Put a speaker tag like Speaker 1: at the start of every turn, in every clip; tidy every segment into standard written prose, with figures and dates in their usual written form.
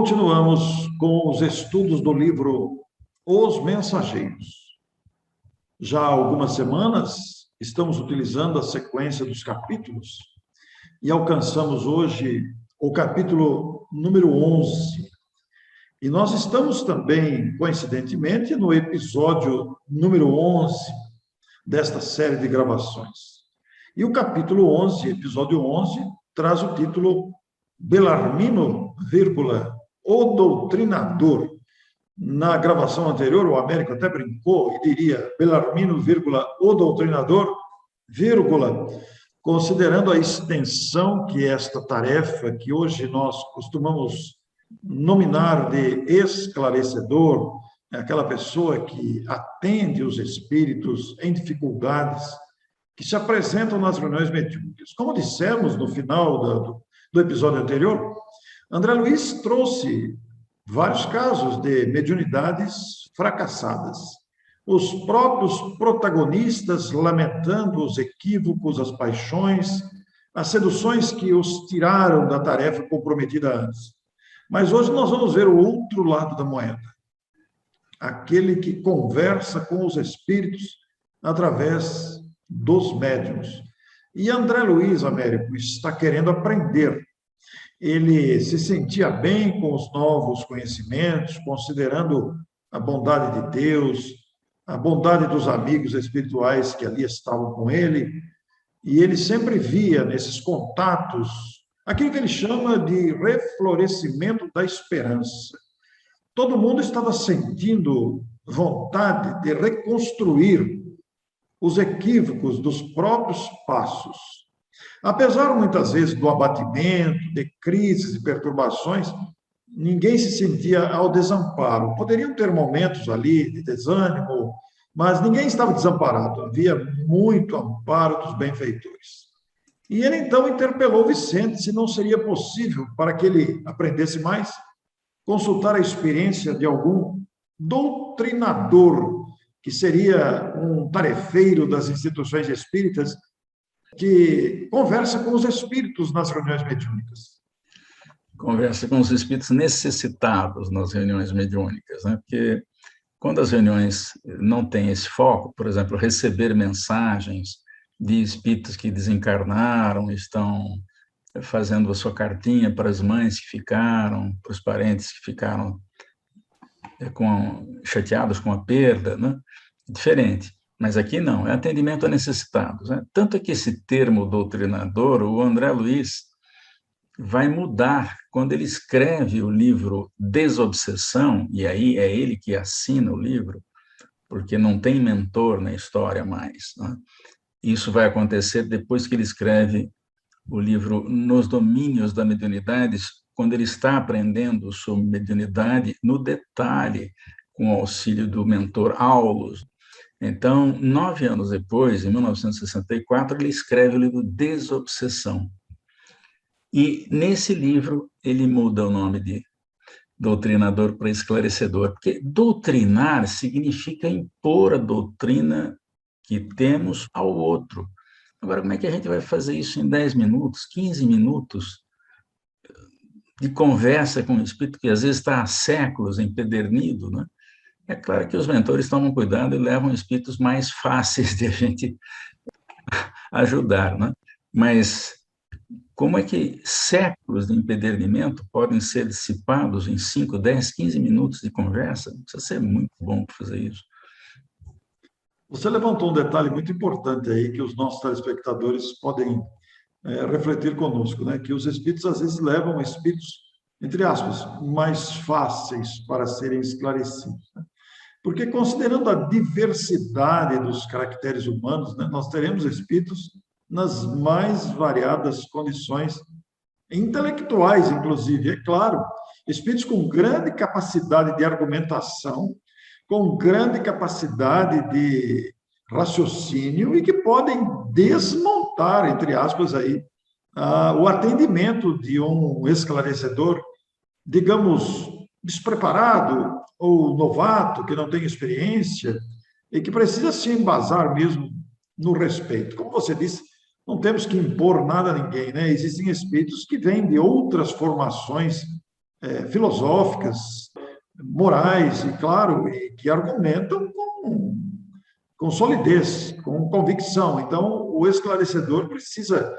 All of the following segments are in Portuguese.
Speaker 1: Continuamos com os estudos do livro Os Mensageiros. Já há algumas semanas estamos utilizando a sequência dos capítulos e alcançamos hoje o capítulo número 11. E nós estamos também, coincidentemente, no episódio número 11 desta série de gravações. E o capítulo 11, episódio 11, traz o título Belarmino, o Doutrinador. Na gravação anterior, o Américo até brincou e diria Belarmino, o Doutrinador, considerando a extensão que esta tarefa, que hoje nós costumamos nominar de esclarecedor, é aquela pessoa que atende os espíritos em dificuldades que se apresentam nas reuniões mediúnicas. Como dissemos no final do episódio anterior, André Luiz trouxe vários casos de mediunidades fracassadas. Os próprios protagonistas lamentando os equívocos, as paixões, as seduções que os tiraram da tarefa comprometida antes. Mas hoje nós vamos ver o outro lado da moeda. Aquele que conversa com os espíritos através dos médiuns. E André Luiz, Américo, está querendo aprender. Ele se sentia bem com os novos conhecimentos, considerando a bondade de Deus, a bondade dos amigos espirituais que ali estavam com ele, e ele sempre via nesses contatos aquilo que ele chama de reflorescimento da esperança. Todo mundo estava sentindo vontade de reconstruir os equívocos dos próprios passos. Apesar, muitas vezes, do abatimento, de crises e perturbações, ninguém se sentia ao desamparo. Poderiam ter momentos ali de desânimo, mas ninguém estava desamparado. Havia muito amparo dos benfeitores. E ele, então, interpelou Vicente se não seria possível, para que ele aprendesse mais, consultar a experiência de algum doutrinador, que seria um tarefeiro das instituições espíritas, que conversa com os espíritos nas reuniões mediúnicas.
Speaker 2: Conversa com os espíritos necessitados nas reuniões mediúnicas, né? Porque quando as reuniões não têm esse foco, por exemplo, receber mensagens de espíritos que desencarnaram, estão fazendo a sua cartinha para as mães que ficaram, para os parentes que ficaram chateados com a perda, né? Diferente. Mas aqui não, é atendimento a necessitados, né? Tanto é que esse termo doutrinador, o André Luiz vai mudar quando ele escreve o livro Desobsessão, e aí é ele que assina o livro, porque não tem mentor na história mais, né? Isso vai acontecer depois que ele escreve o livro Nos Domínios da Mediunidade, quando ele está aprendendo sobre mediunidade no detalhe, com o auxílio do mentor Aulus. Então, 9 anos depois, em 1964, ele escreve o livro Desobsessão. E, nesse livro, ele muda o nome de doutrinador para esclarecedor, porque doutrinar significa impor a doutrina que temos ao outro. Agora, como é que a gente vai fazer isso em 10 minutos, 15 minutos de conversa com o espírito que, às vezes, está há séculos empedernido, né? É claro que os mentores tomam cuidado e levam espíritos mais fáceis de a gente ajudar, né? Mas como é que séculos de empedernimento podem ser dissipados em 5, 10, 15 minutos de conversa? Precisa ser muito bom para fazer isso.
Speaker 1: Você levantou um detalhe muito importante aí que os nossos telespectadores podem refletir conosco, né? Que os espíritos, às vezes, levam espíritos, entre aspas, mais fáceis para serem esclarecidos, né? Porque, considerando a diversidade dos caracteres humanos, né, nós teremos espíritos nas mais variadas condições intelectuais, inclusive, é claro, espíritos com grande capacidade de argumentação, com grande capacidade de raciocínio e que podem desmontar, entre aspas, aí, o atendimento de um esclarecedor, digamos, despreparado ou novato, que não tem experiência e que precisa se embasar mesmo no respeito. Como você disse, não temos que impor nada a ninguém, né? Existem espíritos que vêm de outras formações filosóficas, morais, e claro, e que argumentam com solidez, com convicção. Então, o esclarecedor precisa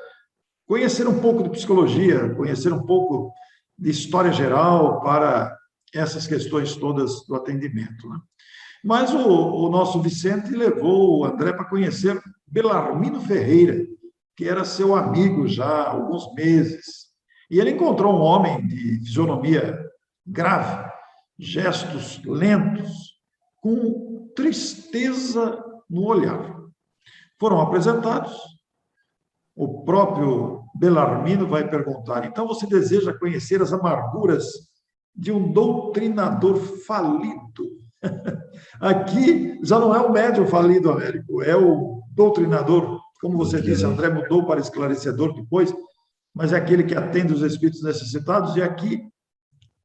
Speaker 1: conhecer um pouco de psicologia, conhecer um pouco de história geral para essas questões todas do atendimento, né? Mas o nosso Vicente levou o André para conhecer Belarmino Ferreira, que era seu amigo já há alguns meses. E ele encontrou um homem de fisionomia grave, gestos lentos, com tristeza no olhar. Foram apresentados. O próprio Belarmino vai perguntar: então você deseja conhecer as amarguras de um doutrinador falido? Aqui já não é o médium falido, Américo, é o doutrinador. Como você disse, André mudou para esclarecedor depois, mas é aquele que atende os espíritos necessitados, e aqui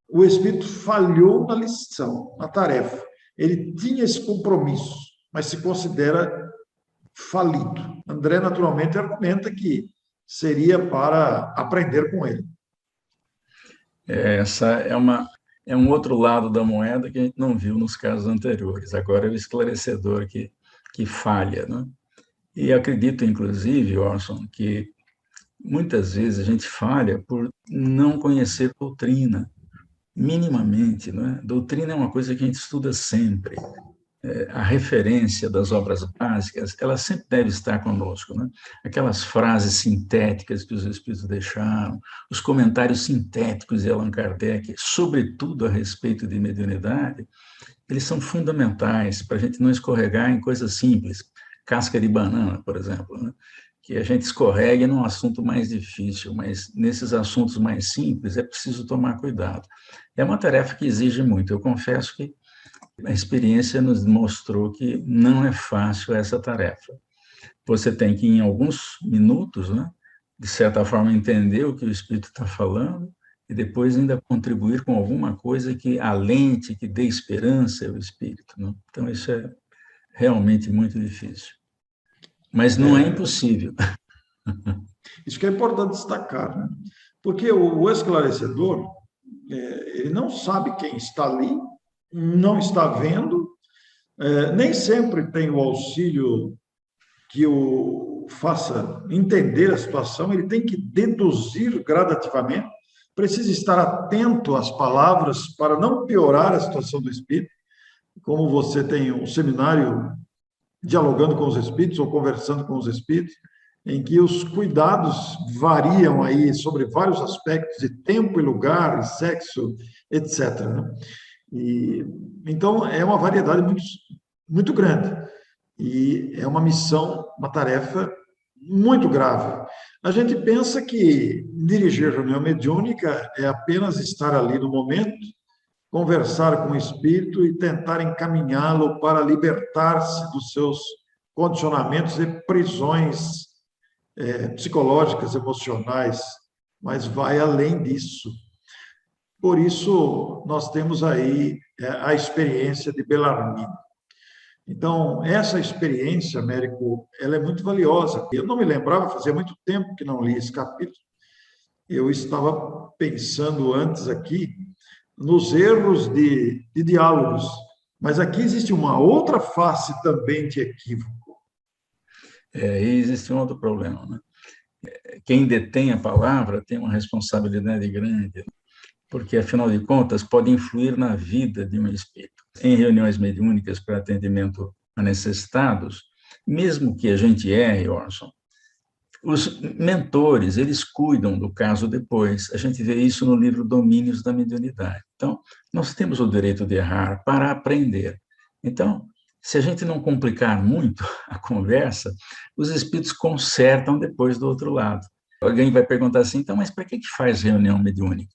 Speaker 1: o espírito falhou na lição, na tarefa. Ele tinha esse compromisso, mas se considera falido. André, naturalmente, argumenta que seria para aprender com ele.
Speaker 2: Essa é um outro lado da moeda que a gente não viu nos casos anteriores. Agora é o esclarecedor que falha, né? E acredito, inclusive, Orson, que muitas vezes a gente falha por não conhecer doutrina, minimamente, não é? Doutrina é uma coisa que a gente estuda sempre. A referência das obras básicas, ela sempre deve estar conosco, né? Aquelas frases sintéticas que os espíritos deixaram, os comentários sintéticos de Allan Kardec, sobretudo a respeito de mediunidade, eles são fundamentais para a gente não escorregar em coisas simples, casca de banana, por exemplo, né? Que a gente escorregue num assunto mais difícil, mas nesses assuntos mais simples é preciso tomar cuidado. É uma tarefa que exige muito. Eu confesso que a experiência nos mostrou que não é fácil essa tarefa. Você tem que, em alguns minutos, né, de certa forma, entender o que o espírito está falando e depois ainda contribuir com alguma coisa que alente, que dê esperança ao espírito, né? Então, isso é realmente muito difícil. Mas não é impossível.
Speaker 1: Isso que é importante destacar, né? Porque o esclarecedor, ele não sabe quem está ali, não está vendo, nem sempre tem o auxílio que o faça entender a situação, ele tem que deduzir gradativamente, precisa estar atento às palavras para não piorar a situação do espírito. Como você tem um seminário dialogando com os espíritos ou conversando com os espíritos, em que os cuidados variam aí sobre vários aspectos de tempo e lugar, e sexo, etc., né? E, então, é uma variedade muito, muito grande. E é uma missão, uma tarefa muito grave. A gente pensa que dirigir reunião mediúnica é apenas estar ali no momento, conversar com o espírito e tentar encaminhá-lo para libertar-se dos seus condicionamentos e prisões psicológicas, emocionais, mas vai além disso. Por isso, nós temos aí a experiência de Bellarmine. Então, essa experiência, Américo, ela é muito valiosa. Eu não me lembrava, fazia muito tempo que não li esse capítulo. Eu estava pensando antes aqui nos erros de diálogos, mas aqui existe uma outra face também de equívoco.
Speaker 2: E existe um outro problema, né? Quem detém a palavra tem uma responsabilidade grande, porque, afinal de contas, pode influir na vida de um espírito. Em reuniões mediúnicas para atendimento a necessitados, mesmo que a gente erre, Orson, os mentores, eles cuidam do caso depois. A gente vê isso no livro Domínios da Mediunidade. Então, nós temos o direito de errar para aprender. Então, se a gente não complicar muito a conversa, os espíritos consertam depois do outro lado. Alguém vai perguntar assim, então, mas para que faz reunião mediúnica?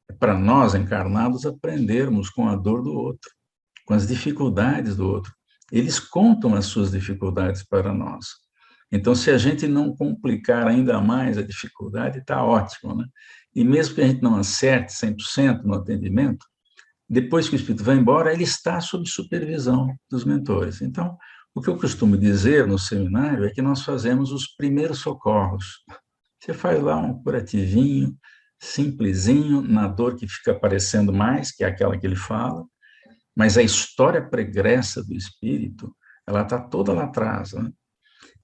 Speaker 2: É para nós, encarnados, aprendermos com a dor do outro, com as dificuldades do outro. Eles contam as suas dificuldades para nós. Então, se a gente não complicar ainda mais a dificuldade, está ótimo, né? E mesmo que a gente não acerte 100% no atendimento, depois que o espírito vai embora, ele está sob supervisão dos mentores. Então, o que eu costumo dizer no seminário é que nós fazemos os primeiros socorros. Você faz lá um curativinho, simplesinho, na dor que fica aparecendo mais, que é aquela que ele fala, mas a história pregressa do espírito, ela está toda lá atrás, né?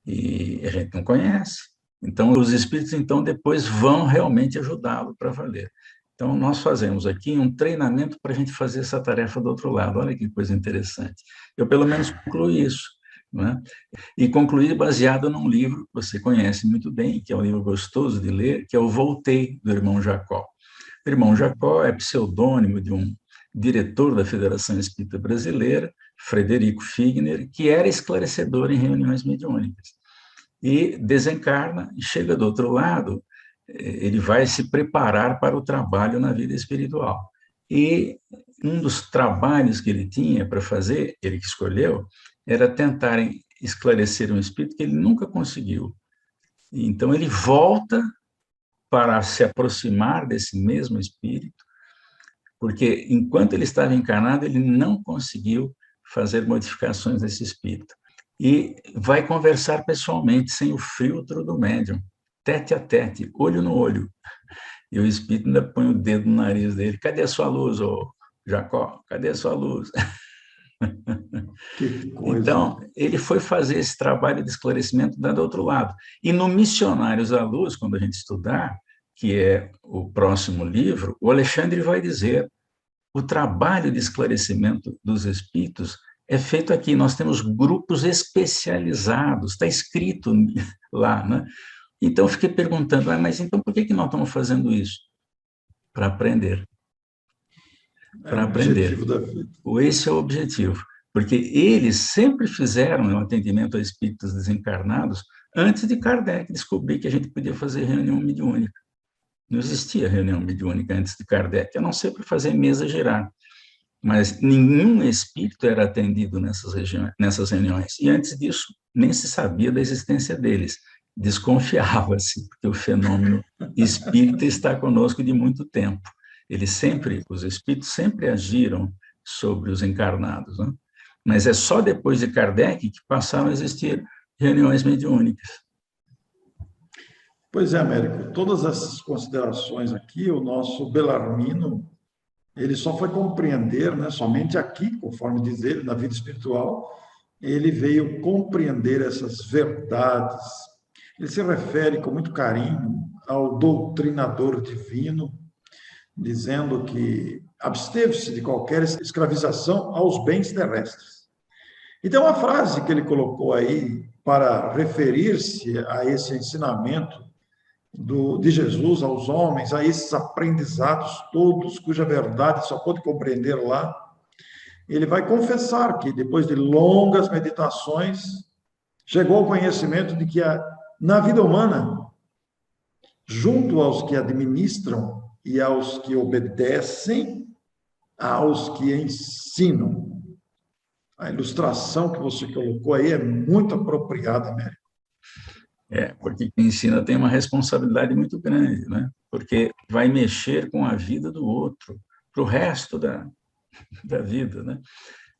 Speaker 2: E a gente não conhece. Então, os espíritos, então, depois vão realmente ajudá-lo para valer. Então, nós fazemos aqui um treinamento para a gente fazer essa tarefa do outro lado. Olha que coisa interessante. Eu, pelo menos, concluí isso, né? E concluí baseado num livro que você conhece muito bem, que é um livro gostoso de ler, que é o Voltei, do irmão Jacó. O irmão Jacó é pseudônimo de um diretor da Federação Espírita Brasileira, Frederico Figner, que era esclarecedor em reuniões mediúnicas. E desencarna e chega do outro lado, ele vai se preparar para o trabalho na vida espiritual. E um dos trabalhos que ele tinha para fazer, ele que escolheu, era tentar esclarecer um espírito que ele nunca conseguiu. Então ele volta para se aproximar desse mesmo espírito, porque enquanto ele estava encarnado, ele não conseguiu fazer modificações nesse espírito. E vai conversar pessoalmente, sem o filtro do médium, tete a tete, olho no olho. E o espírito ainda põe o dedo no nariz dele. Cadê a sua luz, ô Jacó? Cadê a sua luz?
Speaker 1: Que coisa.
Speaker 2: Então, ele foi fazer esse trabalho de esclarecimento do outro lado. E no Missionários à Luz, quando a gente estudar, que é o próximo livro, o Alexandre vai dizer: o trabalho de esclarecimento dos espíritos é feito aqui. Nós temos grupos especializados, está escrito lá, né? Então, eu fiquei perguntando, mas então por que nós estamos fazendo isso? Para aprender. Para aprender. Esse é o objetivo. Porque eles sempre fizeram um atendimento a espíritos desencarnados antes de Kardec descobrir que a gente podia fazer reunião mediúnica. Não existia reunião mediúnica antes de Kardec, a não ser para fazer mesa girar. Mas nenhum espírito era atendido nessas reuniões. E antes disso, nem se sabia da existência deles. Desconfiava-se, porque o fenômeno espírita está conosco de muito tempo. Os espíritos sempre agiram sobre os encarnados, né? Mas é só depois de Kardec que passaram a existir reuniões mediúnicas.
Speaker 1: Pois é, Américo, todas essas considerações aqui, o nosso Belarmino, ele só foi compreender, né, somente aqui, conforme diz ele, na vida espiritual, ele veio compreender essas verdades. Ele se refere com muito carinho ao doutrinador divino, dizendo que absteve-se de qualquer escravização aos bens terrestres. E tem uma frase que ele colocou aí para referir-se a esse ensinamento de Jesus aos homens, a esses aprendizados todos, cuja verdade só pôde compreender lá. Ele vai confessar que, depois de longas meditações, chegou ao conhecimento de que na vida humana, junto aos que administram e aos que obedecem, aos que ensinam. A ilustração que você colocou aí é muito apropriada, Américo.
Speaker 2: Porque quem ensina tem uma responsabilidade muito grande, né? Porque vai mexer com a vida do outro, para o resto da vida, né?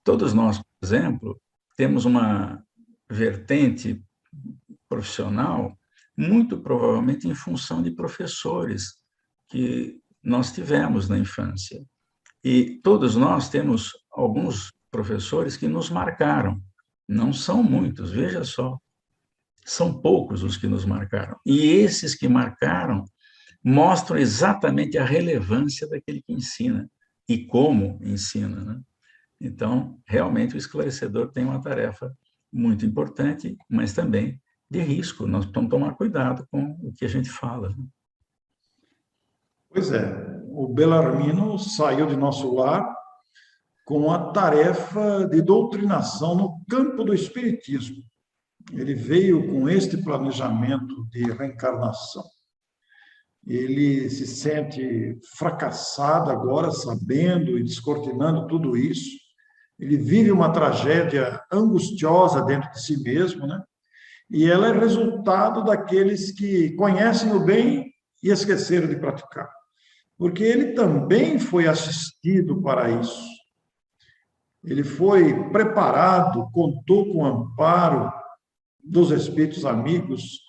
Speaker 2: Todos nós, por exemplo, temos uma vertente profissional, muito provavelmente em função de professores que nós tivemos na infância. E todos nós temos alguns professores que nos marcaram. Não são muitos, veja só. São poucos os que nos marcaram. E esses que marcaram mostram exatamente a relevância daquele que ensina e como ensina, né? Então, realmente, o esclarecedor tem uma tarefa muito importante, mas também de risco. Nós precisamos tomar cuidado com o que a gente fala, né?
Speaker 1: Pois é, o Belarmino saiu de nosso lar com a tarefa de doutrinação no campo do espiritismo. Ele veio com este planejamento de reencarnação. Ele se sente fracassado agora, sabendo e descortinando tudo isso. Ele vive uma tragédia angustiosa dentro de si mesmo, né? E ela é resultado daqueles que conhecem o bem e esqueceram de praticar. Porque ele também foi assistido para isso. Ele foi preparado, contou com o amparo dos espíritos amigos,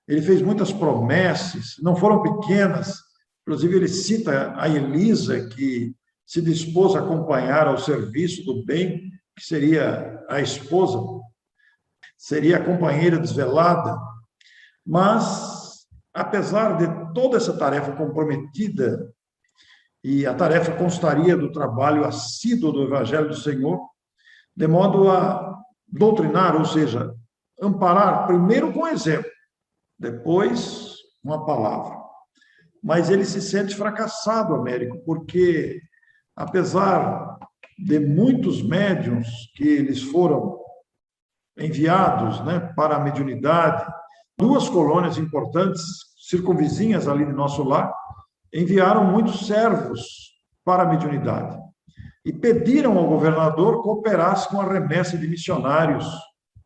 Speaker 1: ele fez muitas promessas, não foram pequenas, Inclusive, ele cita a Elisa, que se dispôs a acompanhar ao serviço do bem, que seria a esposa, seria a companheira desvelada. Mas, apesar de toda essa tarefa comprometida, e a tarefa constaria do trabalho assíduo do Evangelho do Senhor, de modo a doutrinar, ou seja, amparar, primeiro com exemplo, depois com a palavra. Mas ele se sente fracassado, Américo, porque, apesar de muitos médiuns que eles foram enviados, né, para a mediunidade, duas colônias importantes, circunvizinhas ali de nosso lar, enviaram muitos servos para a mediunidade e pediram ao governador cooperasse com a remessa de missionários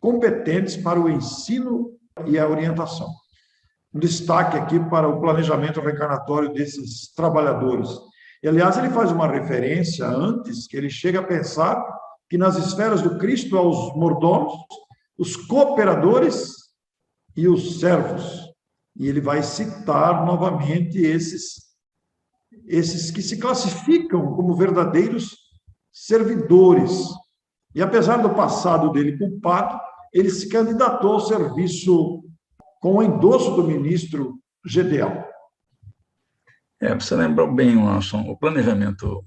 Speaker 1: competentes para o ensino e a orientação. Um destaque aqui para o planejamento reencarnatório desses trabalhadores. E, aliás, ele faz uma referência antes, que ele chega a pensar que nas esferas do Cristo há os mordomos, os cooperadores e os servos. E ele vai citar novamente esses que se classificam como verdadeiros servidores. E apesar do passado dele culpado, ele se candidatou ao serviço com o endosso do ministro Gedeão.
Speaker 2: Você lembrou bem, Wilson, o planejamento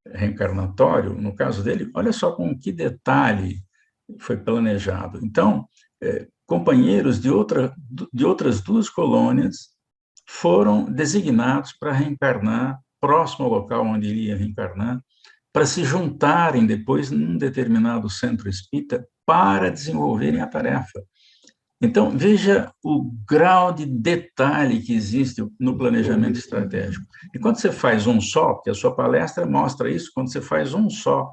Speaker 2: reencarnatório, no caso dele, olha só com que detalhe foi planejado. Então, companheiros de outras duas colônias foram designados para reencarnar próximo ao local onde ele ia reencarnar, para se juntarem depois num determinado centro espírita para desenvolverem a tarefa. Então, veja o grau de detalhe que existe no planejamento estratégico. E quando você faz um só, porque a sua palestra mostra isso, quando você faz um só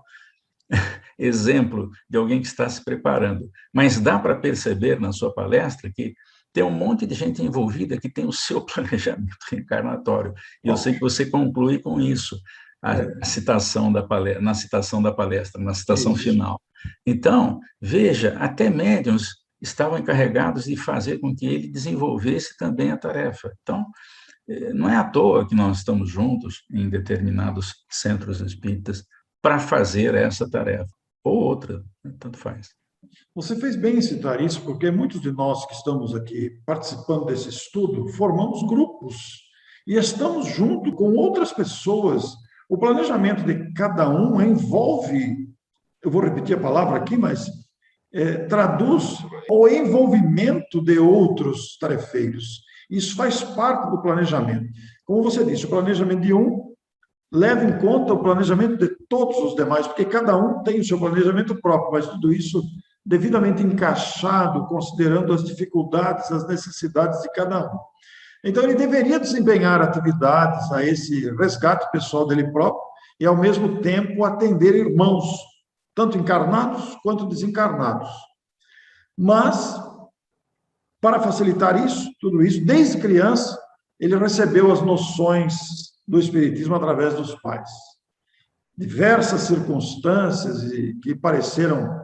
Speaker 2: exemplo de alguém que está se preparando, mas dá para perceber na sua palestra que tem um monte de gente envolvida que tem o seu planejamento reencarnatório. E eu sei que você conclui com isso, na citação da palestra, na citação final. Então, veja, até médiuns estavam encarregados de fazer com que ele desenvolvesse também a tarefa. Então, não é à toa que nós estamos juntos em determinados centros espíritas para fazer essa tarefa, ou outra, tanto faz.
Speaker 1: Você fez bem em citar isso, porque muitos de nós que estamos aqui participando desse estudo formamos grupos e estamos junto com outras pessoas. O planejamento de cada um envolve, eu vou repetir a palavra aqui, mas traduz o envolvimento de outros tarefeiros. Isso faz parte do planejamento. Como você disse, o planejamento de um leva em conta o planejamento de todos os demais, porque cada um tem o seu planejamento próprio, mas tudo isso devidamente encaixado, considerando as dificuldades, as necessidades de cada um. Então, ele deveria desempenhar atividades a esse resgate pessoal dele próprio e, ao mesmo tempo, atender irmãos, tanto encarnados quanto desencarnados. Mas, para facilitar isso, tudo isso, desde criança, ele recebeu as noções do Espiritismo através dos pais. Diversas circunstâncias que pareceram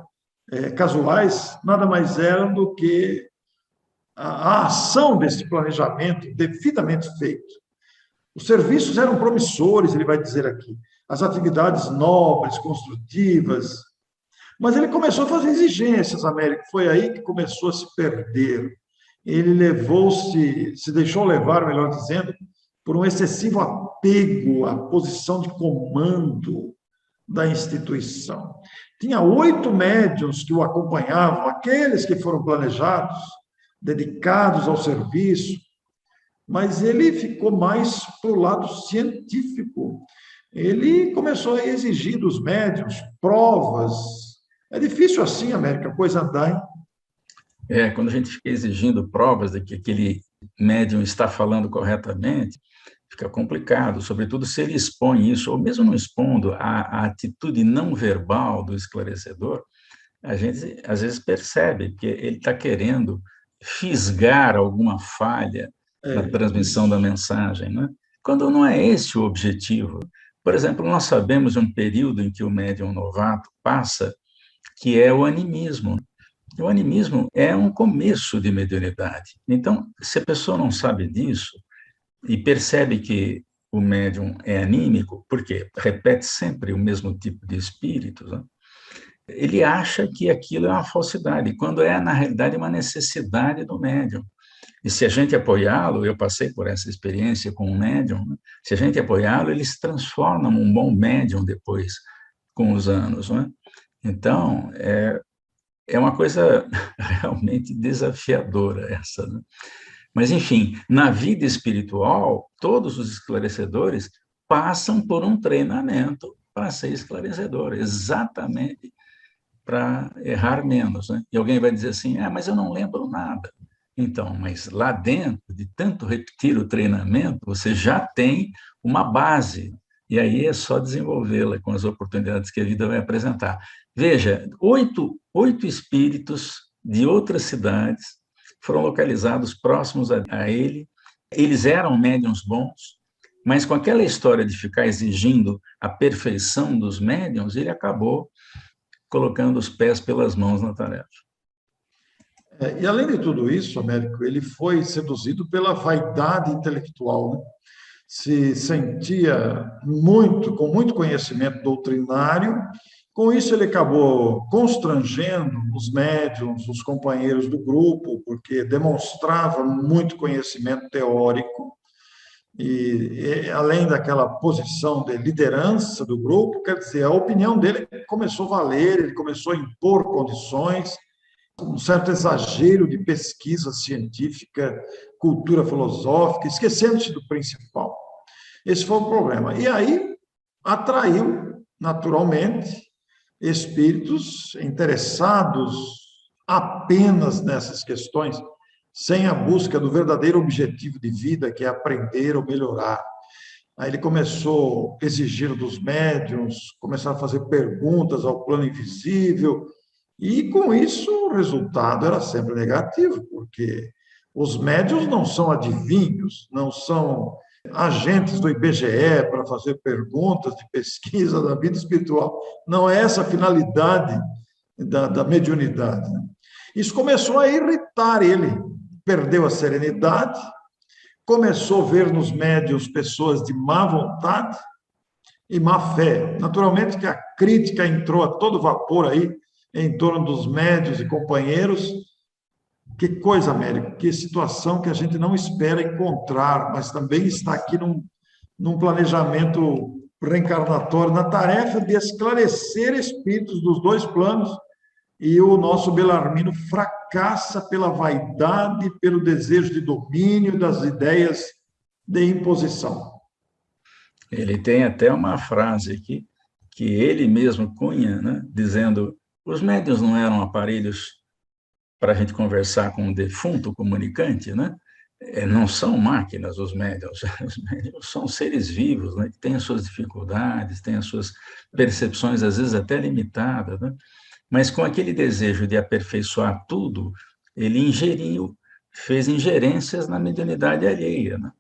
Speaker 1: casuais, nada mais eram do que a ação desse planejamento devidamente feito. Os serviços eram promissores, ele vai dizer aqui, as atividades nobres, construtivas, mas ele começou a fazer exigências, Américo, foi aí que começou a se perder. Ele se deixou levar, melhor dizendo, por um excessivo apego à posição de comando da instituição. Tinha 8 médiuns que o acompanhavam, aqueles que foram planejados, dedicados ao serviço, mas ele ficou mais para o lado científico. Ele começou a exigir dos médiuns provas. É difícil assim, América, a coisa andar, hein?
Speaker 2: Quando a gente fica exigindo provas de que aquele médium está falando corretamente, fica complicado, sobretudo se ele expõe isso, ou mesmo não expondo a atitude não verbal do esclarecedor, a gente às vezes percebe que ele está querendo fisgar alguma falha na transmissão da mensagem, né? Quando não é esse o objetivo. Por exemplo, nós sabemos de um período em que o médium novato passa, que é o animismo. O animismo é um começo de mediunidade. Então, se a pessoa não sabe disso e percebe que o médium é anímico, porque repete sempre o mesmo tipo de espíritos, né? Ele acha que aquilo é uma falsidade, quando é, na realidade, uma necessidade do médium. E se a gente apoiá-lo, eu passei por essa experiência com um médium, né? Se a gente apoiá-lo, ele se transforma num bom médium depois, com os anos, né? Então, é uma coisa realmente desafiadora essa, né? Mas, enfim, na vida espiritual, todos os esclarecedores passam por um treinamento para ser esclarecedor, exatamente para errar menos, né? E alguém vai dizer assim, mas eu não lembro nada. Então, mas lá dentro, de tanto repetir o treinamento, você já tem uma base, e aí é só desenvolvê-la com as oportunidades que a vida vai apresentar. Veja, oito espíritos de outras cidades foram localizados próximos a ele, eles eram médiuns bons, mas com aquela história de ficar exigindo a perfeição dos médiuns, ele acabou colocando os pés pelas mãos na tarefa.
Speaker 1: E além de tudo isso, Américo, ele foi seduzido pela vaidade intelectual, né? Se sentia com muito conhecimento doutrinário. Com isso, ele acabou constrangendo os médiuns, os companheiros do grupo, porque demonstrava muito conhecimento teórico. E além daquela posição de liderança do grupo, quer dizer, a opinião dele começou a valer, ele começou a impor condições, um certo exagero de pesquisa científica, cultura filosófica, esquecendo-se do principal. Esse foi o problema. E aí atraiu, naturalmente, espíritos interessados apenas nessas questões, sem a busca do verdadeiro objetivo de vida, que é aprender ou melhorar. Aí ele começou a exigir dos médiuns, começar a fazer perguntas ao plano invisível, e com isso o resultado era sempre negativo, porque os médiuns não são adivinhos, não são agentes do IBGE para fazer perguntas de pesquisa da vida espiritual. Não é essa a finalidade da mediunidade. Isso começou a irritar ele, perdeu a serenidade, começou a ver nos médiuns pessoas de má vontade e má fé. Naturalmente que a crítica entrou a todo vapor aí, em torno dos médiuns e companheiros. Que coisa, Américo, que situação que a gente não espera encontrar, mas também está aqui num planejamento reencarnatório, na tarefa de esclarecer espíritos dos dois planos, e o nosso Belarmino fracassa pela vaidade, pelo desejo de domínio das ideias de imposição.
Speaker 2: Ele tem até uma frase aqui, que ele mesmo cunha, né, dizendo: os médiuns não eram aparelhos para a gente conversar com um defunto comunicante, né? Não são máquinas os médiuns são seres vivos, né, que têm as suas dificuldades, têm as suas percepções, às vezes até limitadas, né? Mas com aquele desejo de aperfeiçoar tudo, ele fez ingerências na mediunidade alheia, né?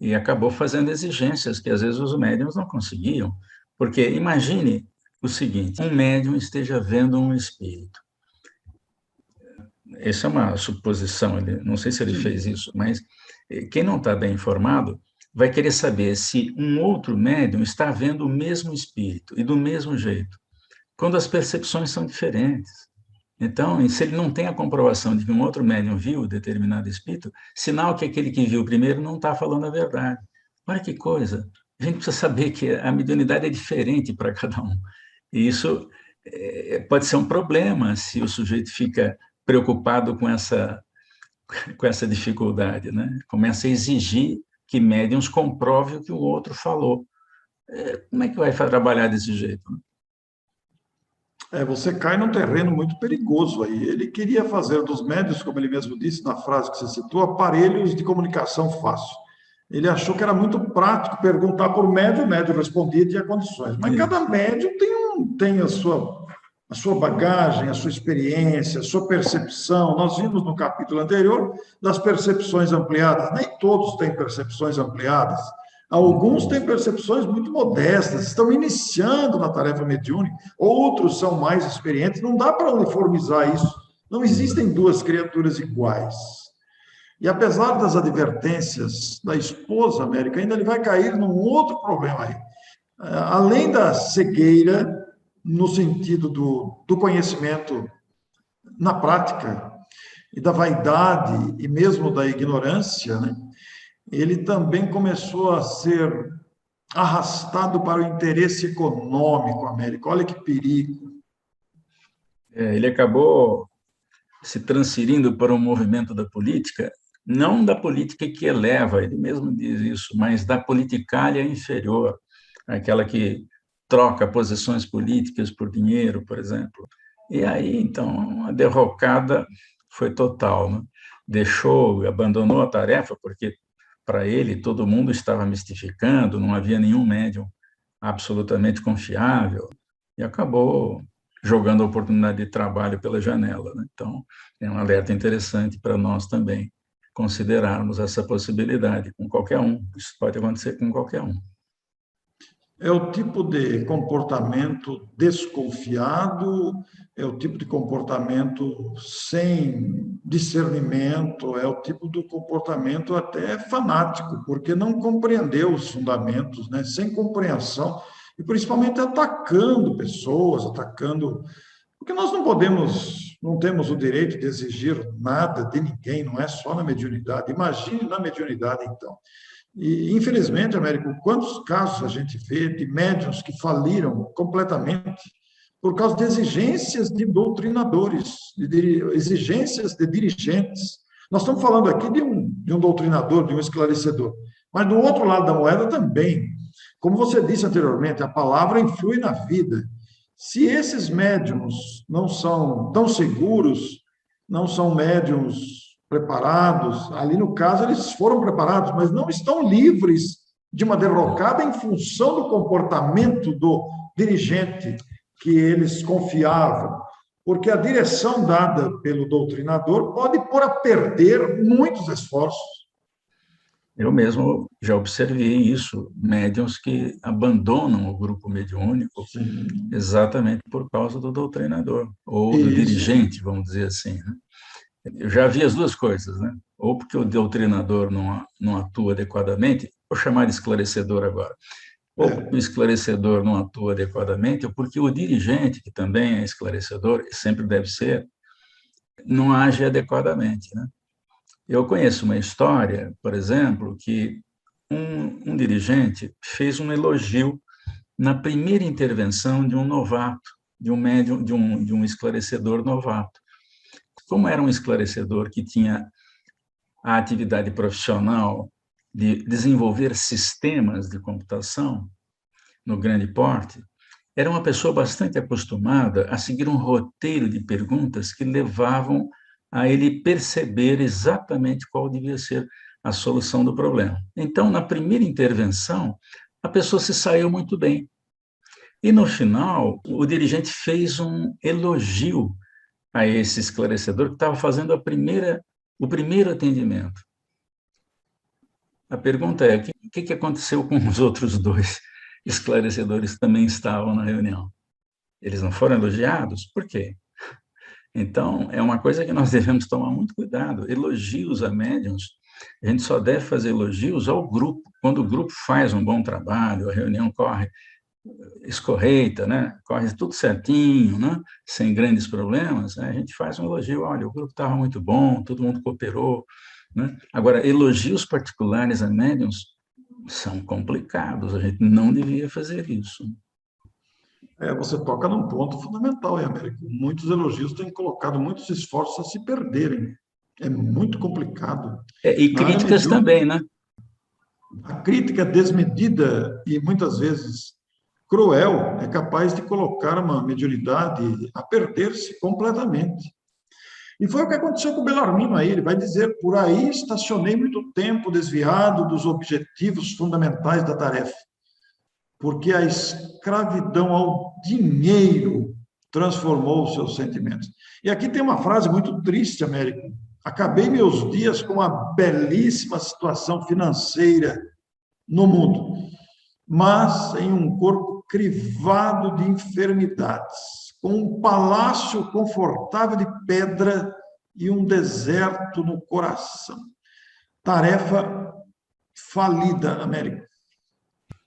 Speaker 2: E acabou fazendo exigências que às vezes os médiuns não conseguiam, porque imagine o seguinte: um médium esteja vendo um espírito. Essa é uma suposição, não sei se ele fez isso, mas quem não está bem informado vai querer saber se um outro médium está vendo o mesmo espírito e do mesmo jeito, quando as percepções são diferentes. Então, se ele não tem a comprovação de que um outro médium viu determinado espírito, sinal que aquele que viu primeiro não está falando a verdade. Olha que coisa! A gente precisa saber que a mediunidade é diferente para cada um. E isso pode ser um problema se o sujeito fica preocupado com essa dificuldade, né? Começa a exigir que médiuns comprovem o que o outro falou. Como é que vai trabalhar desse jeito?
Speaker 1: Você cai num terreno muito perigoso aí. Ele queria fazer dos médiuns, como ele mesmo disse na frase que você citou, aparelhos de comunicação fácil. Ele achou que era muito prático perguntar por médium, o médium respondia e tinha condições. Mas cada médium tem a sua bagagem, a sua experiência, a sua percepção. Nós vimos no capítulo anterior das percepções ampliadas. Nem todos têm percepções ampliadas. Alguns têm percepções muito modestas, estão iniciando na tarefa mediúnica, outros são mais experientes. Não dá para uniformizar isso. Não existem duas criaturas iguais. E apesar das advertências da esposa, América, ainda ele vai cair num outro problema aí. Além da cegueira, no sentido do conhecimento na prática, e da vaidade, e mesmo da ignorância, né? Ele também começou a ser arrastado para o interesse econômico, América. Olha que perigo.
Speaker 2: Ele acabou se transferindo para um movimento da política, não da política que eleva, ele mesmo diz isso, mas da politicália inferior, aquela que troca posições políticas por dinheiro, por exemplo. E aí, então, a derrocada foi total, né? Abandonou a tarefa, porque para ele todo mundo estava mistificando, não havia nenhum médium absolutamente confiável, e acabou jogando a oportunidade de trabalho pela janela, né? Então, é um alerta interessante para nós também considerarmos essa possibilidade com qualquer um. Isso pode acontecer com qualquer um.
Speaker 1: É o tipo de comportamento desconfiado, é o tipo de comportamento sem discernimento, é o tipo do comportamento até fanático, porque não compreendeu os fundamentos, né? Sem compreensão, e principalmente atacando pessoas, atacando. Porque nós não podemos, não temos o direito de exigir nada de ninguém, não é só na mediunidade. Imagine na mediunidade, então. E, infelizmente, Américo, quantos casos a gente vê de médiuns que faliram completamente por causa de exigências de doutrinadores, exigências de dirigentes. Nós estamos falando aqui de um doutrinador, de um esclarecedor, mas do outro lado da moeda também. Como você disse anteriormente, a palavra influi na vida. Se esses médiums não são tão seguros, não são médiums preparados, ali no caso eles foram preparados, mas não estão livres de uma derrocada em função do comportamento do dirigente que eles confiavam, porque a direção dada pelo doutrinador pode pôr a perder muitos esforços.
Speaker 2: Eu mesmo já observei isso, médiuns que abandonam o grupo mediúnico
Speaker 1: Sim,
Speaker 2: exatamente por causa do doutrinador, ou do
Speaker 1: isso.
Speaker 2: dirigente, vamos dizer assim, né? Eu já vi as duas coisas, né? Ou porque o doutrinador não atua adequadamente, vou chamar de esclarecedor agora, ou porque o
Speaker 1: É.
Speaker 2: esclarecedor não atua adequadamente, ou porque o dirigente, que também é esclarecedor, e sempre deve ser, não age adequadamente, né? Eu conheço uma história, por exemplo, que um dirigente fez um elogio na primeira intervenção de um novato, de um médium, de um esclarecedor novato. Como era um esclarecedor que tinha a atividade profissional de desenvolver sistemas de computação no grande porte, era uma pessoa bastante acostumada a seguir um roteiro de perguntas que levavam a ele perceber exatamente qual devia ser a solução do problema. Então, na primeira intervenção, a pessoa se saiu muito bem. E no final, o dirigente fez um elogio a esse esclarecedor que estava fazendo o primeiro atendimento. A pergunta é: o que aconteceu com os outros dois esclarecedores que também estavam na reunião? Eles não foram elogiados? Por quê? Então, é uma coisa que nós devemos tomar muito cuidado. Elogios a médiuns, a gente só deve fazer elogios ao grupo. Quando o grupo faz um bom trabalho, a reunião corre escorreita, né? Corre tudo certinho, né? Sem grandes problemas, né? A gente faz um elogio, olha, o grupo estava muito bom, todo mundo cooperou, né? Agora, elogios particulares a médiums são complicados, a gente não devia fazer isso.
Speaker 1: Você toca num ponto fundamental, hein, Américo? Muitos elogios têm colocado muitos esforços a se perderem. É muito complicado.
Speaker 2: E
Speaker 1: Na área
Speaker 2: críticas
Speaker 1: mediúnica,
Speaker 2: também, né?
Speaker 1: a crítica desmedida e muitas vezes cruel é capaz de colocar uma mediunidade a perder-se completamente. E foi o que aconteceu com o Belarmino aí. Ele vai dizer: por aí estacionei muito tempo desviado dos objetivos fundamentais da tarefa, porque a escravidão ao dinheiro transformou os seus sentimentos. E aqui tem uma frase muito triste, Américo. Acabei meus dias com uma belíssima situação financeira no mundo, mas em um corpo crivado de enfermidades, com um palácio confortável de pedra e um deserto no coração. tarefa falida, Américo.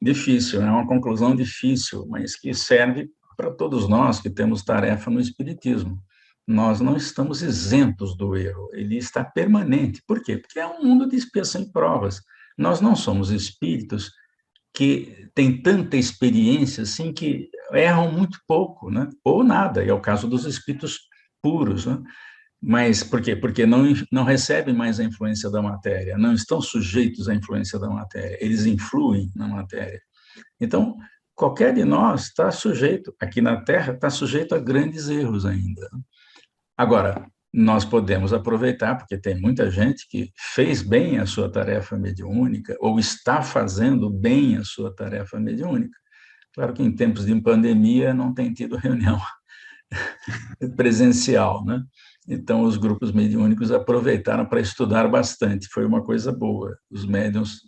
Speaker 2: Difícil, é uma conclusão difícil, mas que serve para todos nós que temos tarefa no Espiritismo. Nós não estamos isentos do erro, ele está permanente. Por quê? Porque é um mundo de expiação e provas. Nós não somos espíritos que têm tanta experiência assim que erram muito pouco, né? Ou nada, é o caso dos espíritos puros, né? Mas por quê? Porque não recebem mais a influência da matéria, não estão sujeitos à influência da matéria, eles influem na matéria. Então, qualquer de nós está sujeito, aqui na Terra, está sujeito a grandes erros ainda. Agora, nós podemos aproveitar, porque tem muita gente que fez bem a sua tarefa mediúnica, ou está fazendo bem a sua tarefa mediúnica. Claro que em tempos de pandemia não tem tido reunião presencial, né? Então, os grupos mediúnicos aproveitaram para estudar bastante, foi uma coisa boa. Os médiuns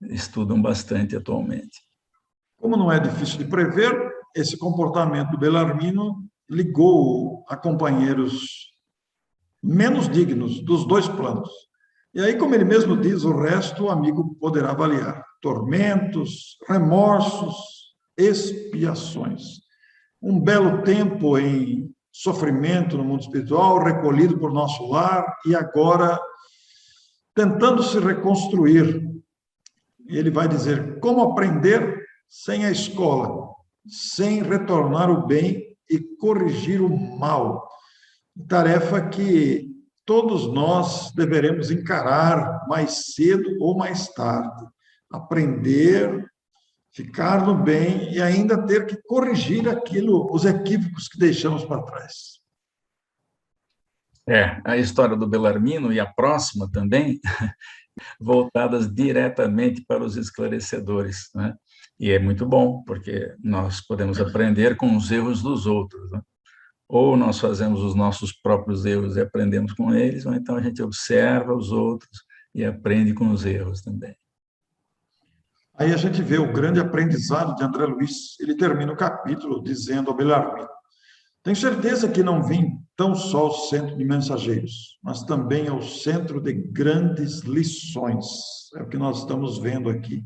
Speaker 2: estudam bastante atualmente.
Speaker 1: Como não é difícil de prever, esse comportamento do Belarmino ligou a companheiros menos dignos dos dois planos. E aí, como ele mesmo diz, o resto o amigo poderá avaliar. Tormentos, remorsos, expiações. Um belo tempo em sofrimento no mundo espiritual, recolhido por nosso lar, e agora tentando se reconstruir. Ele vai dizer como aprender sem a escola, sem retornar o bem e corrigir o mal. Tarefa que todos nós deveremos encarar mais cedo ou mais tarde. Aprender, ficar no bem e ainda ter que corrigir os equívocos que deixamos para trás.
Speaker 2: A história do Belarmino e a próxima também, voltadas diretamente para os esclarecedores, né? E é muito bom, porque nós podemos aprender com os erros dos outros, né? Ou nós fazemos os nossos próprios erros e aprendemos com eles, ou então a gente observa os outros e aprende com os erros também.
Speaker 1: Aí a gente vê o grande aprendizado de André Luiz. Ele termina o capítulo dizendo ao Belarmino: tenho certeza que não vim tão só ao centro de mensageiros, mas também ao centro de grandes lições. É o que nós estamos vendo aqui.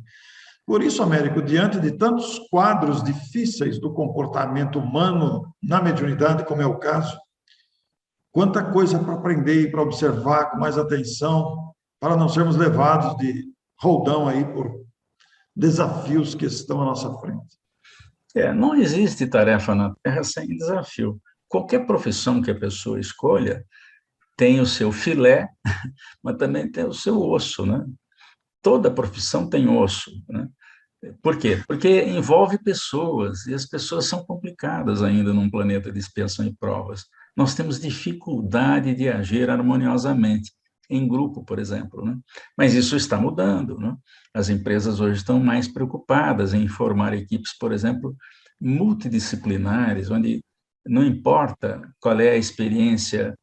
Speaker 1: Por isso, Américo, diante de tantos quadros difíceis do comportamento humano na mediunidade, como é o caso, quanta coisa para aprender e para observar com mais atenção, para não sermos levados de roldão aí por desafios que estão à nossa frente.
Speaker 2: Não existe tarefa na Terra sem desafio. Qualquer profissão que a pessoa escolha tem o seu filé, mas também tem o seu osso, né? Toda profissão tem osso, né? Por quê? Porque envolve pessoas, e as pessoas são complicadas ainda num planeta de expiação e provas. Nós temos dificuldade de agir harmoniosamente, em grupo, por exemplo, né? Mas isso está mudando, né? As empresas hoje estão mais preocupadas em formar equipes, por exemplo, multidisciplinares, onde não importa qual é a experiência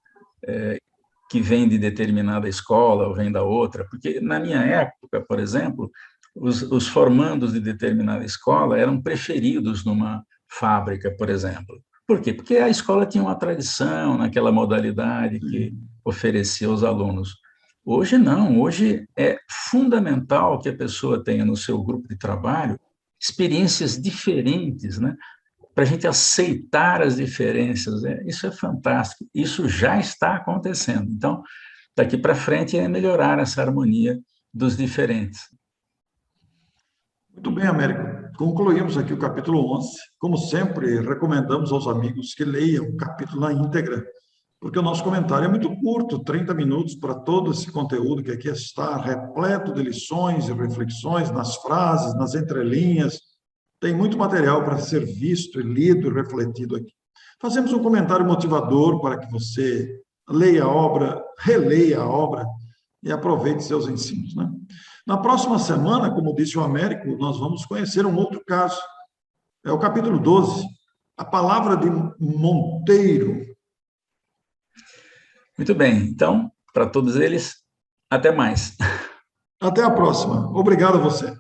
Speaker 2: que vem de determinada escola ou vem da outra, porque na minha época, por exemplo, os formandos de determinada escola eram preferidos numa fábrica, por exemplo. Por quê? Porque a escola tinha uma tradição naquela modalidade que oferecia aos alunos. Hoje não, hoje é fundamental que a pessoa tenha no seu grupo de trabalho experiências diferentes, né? Para a gente aceitar as diferenças. Isso é fantástico, isso já está acontecendo. Então, daqui para frente é melhorar essa harmonia dos diferentes.
Speaker 1: Muito bem, Américo. Concluímos aqui o capítulo 11. Como sempre, recomendamos aos amigos que leiam o capítulo na íntegra, porque o nosso comentário é muito curto, 30 minutos para todo esse conteúdo que aqui está repleto de lições e reflexões nas frases, nas entrelinhas. Tem muito material para ser visto, lido e refletido aqui. Fazemos um comentário motivador para que você leia a obra, releia a obra e aproveite seus ensinos, né? Na próxima semana, como disse o Américo, nós vamos conhecer um outro caso. É o capítulo 12, a palavra de Monteiro.
Speaker 2: Muito bem, então, para todos eles, até mais.
Speaker 1: Até a próxima. Obrigado a você.